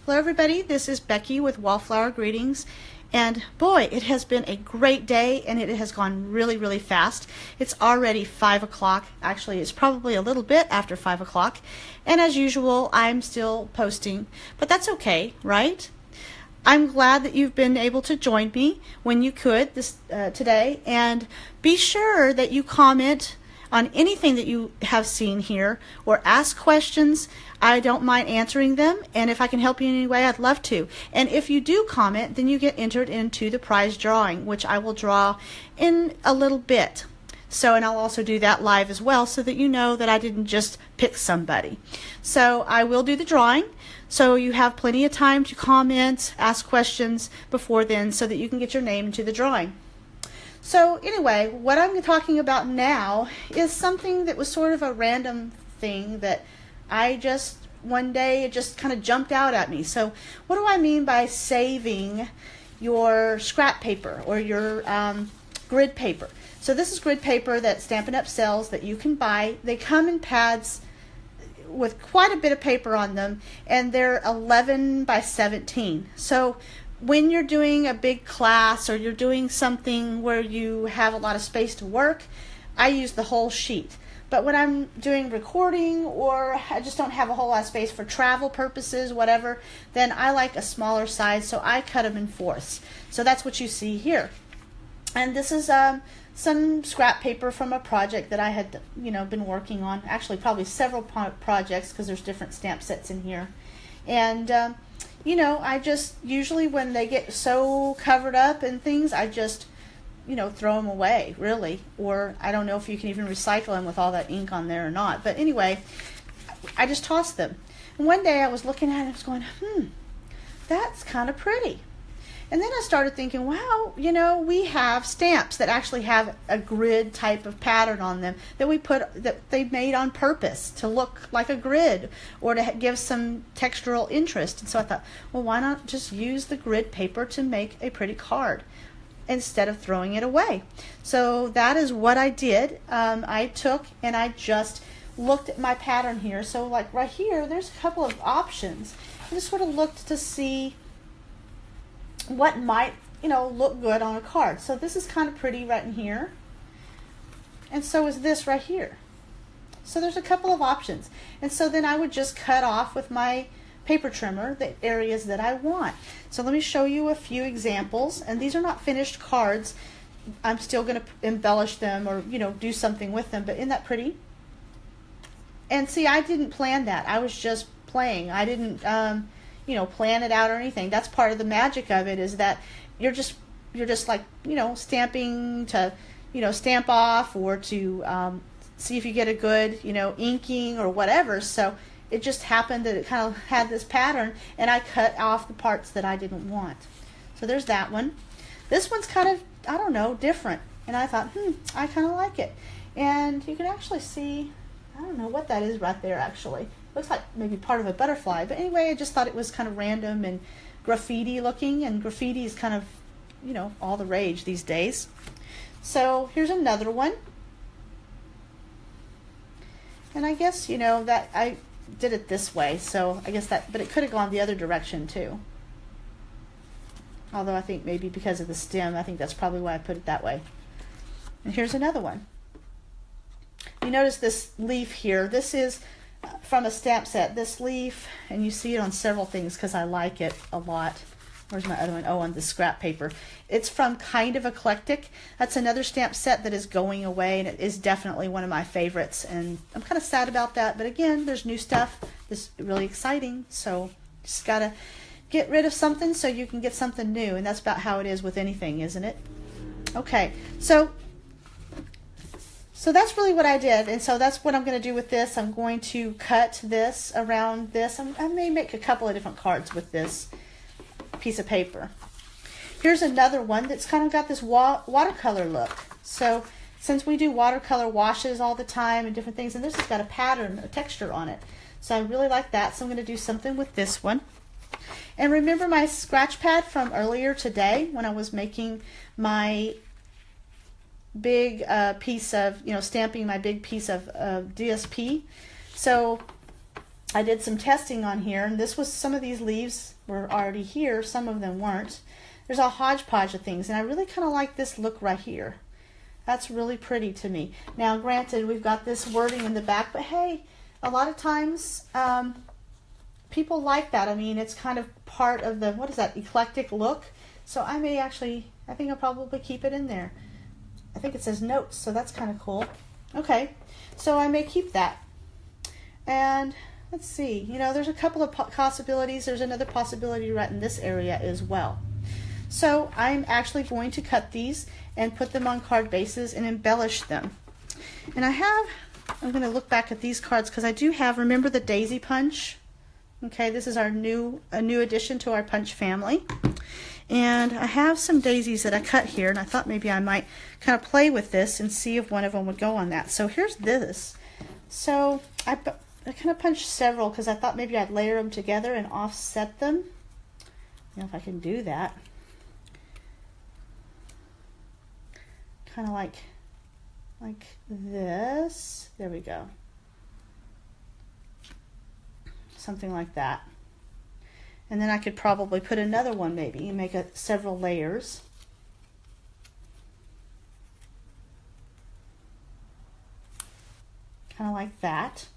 Hello everybody, this is Becky with Wallflower Greetings, and boy, it has been a great day and it has gone really fast. It's already 5 o'clock. Actually, it's probably a little bit after 5 o'clock, and as usual, I'm still posting, but that's okay, right? I'm glad that you've been able to join me when you could today, and be sure that you comment on anything that you have seen here or ask questions. I don't mind answering them, and if I can help you in any way, I'd love to. And if you do comment, then you get entered into the prize drawing, which I will draw in a little bit. And I'll also do that live as well, so that you know that I didn't just pick somebody. So I will do the drawing, so you have plenty of time to comment, ask questions before then, so that you can get your name into the drawing. So anyway, what I'm talking about now is something that was sort of a random thing that I just, one day, it just kind of jumped out at me. So what do I mean by saving your scrap paper or your grid paper? So this is grid paper that Stampin' Up! Sells that you can buy. They come in pads with quite a bit of paper on them, and they're 11 by 17. So when you're doing a big class or you're doing something where you have a lot of space to work, I use the whole sheet. But when I'm doing recording or I just don't have a whole lot of space for travel purposes, whatever, then I like a smaller size, so I cut them in fourths. So that's what you see here. And this is some scrap paper from a project that I had been working on. Actually, probably several projects, because there's different stamp sets in here. And I just usually, when they get so covered up and things, I just throw them away, really. Or I don't know if you can even recycle them with all that ink on there or not. But anyway, I just toss them. And one day I was looking at it and I was going, that's kind of pretty. And then I started thinking, wow, we have stamps that actually have a grid type of pattern on them that they made on purpose to look like a grid or to give some textural interest. And so I thought, well, why not just use the grid paper to make a pretty card instead of throwing it away? So that is what I did. I took and I just looked at my pattern here. So like right here, there's a couple of options. I just sort of looked to see what might look good on a card. So this is kind of pretty right in here, and so is this right here. So there's a couple of options, and so then I would just cut off with my paper trimmer the areas that I want. So let me show you a few examples, and these are not finished cards. I'm still going to embellish them or do something with them, but isn't that pretty? And see, I didn't plan that. I was just playing. I didn't plan it out or anything. That's part of the magic of it, is that you're just like stamping to stamp off or to see if you get a good inking or whatever. So it just happened that it kind of had this pattern, and I cut off the parts that I didn't want. So there's that one. This one's kind of, I don't know, different, and I thought, I kind of like it. And you can actually see, I don't know what that is right there actually. Looks like maybe part of a butterfly, but anyway, I just thought it was kind of random and graffiti looking, and graffiti is kind of all the rage these days. So here's another one, and I guess that I did it this way, so I guess that, but it could have gone the other direction too, although I think maybe because of the stem, I think that's probably why I put it that way. And here's another one. You notice this leaf here. This is from a stamp set, this leaf, and you see it on several things because I like it a lot. Where's my other one? Oh, on the scrap paper. It's from Kind of Eclectic. That's another stamp set that is going away, and it is definitely one of my favorites, and I'm kind of sad about that, but again, there's new stuff that's really exciting, so just gotta get rid of something so you can get something new, and that's about how it is with anything, isn't it? Okay, so that's really what I did, and so that's what I'm going to do with this. I'm going to cut this around this. I may make a couple of different cards with this piece of paper. Here's another one that's kind of got this watercolor look. So since we do watercolor washes all the time and different things, and this has got a pattern, a texture on it. So I really like that, so I'm going to do something with this one. And remember my scratch pad from earlier today when I was making my big piece of, stamping my big piece of DSP. So I did some testing on here, and this was, some of these leaves were already here, some of them weren't. There's a hodgepodge of things, and I really kind of like this look right here. That's really pretty to me. Now, granted, we've got this wording in the back, but hey, a lot of times people like that. I mean, it's kind of part of the, what is that, eclectic look. So I may actually, I think I'll probably keep it in there. I think it says notes, so that's kind of cool. Okay, so I may keep that. And let's see, you know, there's a couple of possibilities. There's another possibility right in this area as well. So I'm actually going to cut these and put them on card bases and embellish them. And I'm going to look back at these cards because I do have, remember the daisy punch? Okay, this is a new addition to our punch family. And I have some daisies that I cut here, and I thought maybe I might kind of play with this and see if one of them would go on that. So here's this. So I kind of punched several because I thought maybe I'd layer them together and offset them. You know, if I can do that. Kind of like this. There we go. Something like that. And then I could probably put another one maybe and make several layers. Kind of like that.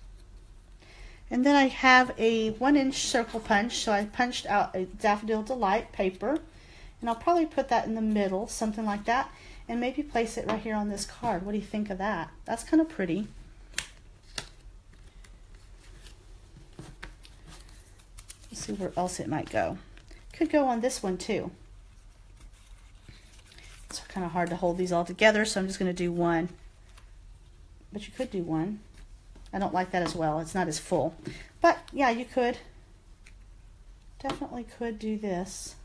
And then I have a 1-inch circle punch, so I punched out a Daffodil Delight paper, and I'll probably put that in the middle, something like that, and maybe place it right here on this card. What do you think of that? That's kind of pretty. Let's see where else it might go. Could go on this one too. It's kind of hard to hold these all together, so I'm just going to do one. But you could do one. I don't like that as well. It's not as full. But yeah, you could. Definitely could do this.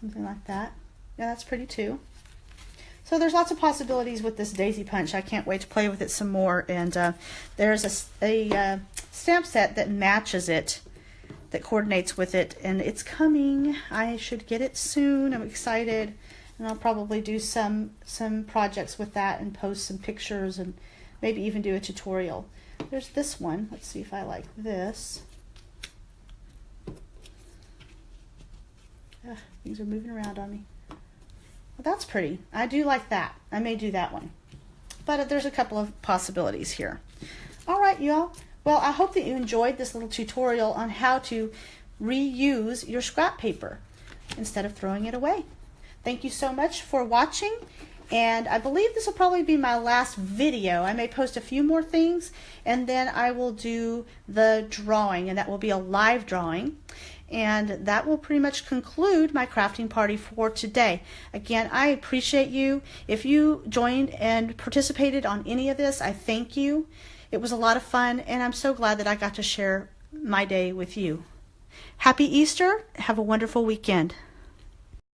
Something like that. Yeah, that's pretty too. So there's lots of possibilities with this daisy punch. I can't wait to play with it some more. And there's a stamp set that matches it, that coordinates with it, and it's coming. I should get it soon. I'm excited. And I'll probably do some projects with that and post some pictures and maybe even do a tutorial. There's this one. Let's see if I like this. Ugh, things are moving around on me. Well, that's pretty. I do like that. I may do that one. But there's a couple of possibilities here. All right, y'all. Well, I hope that you enjoyed this little tutorial on how to reuse your scrap paper instead of throwing it away. Thank you so much for watching, and I believe this will probably be my last video. I may post a few more things, and then I will do the drawing, and that will be a live drawing. And that will pretty much conclude my crafting party for today. Again, I appreciate you. If you joined and participated on any of this, I thank you. It was a lot of fun, and I'm so glad that I got to share my day with you. Happy Easter. Have a wonderful weekend.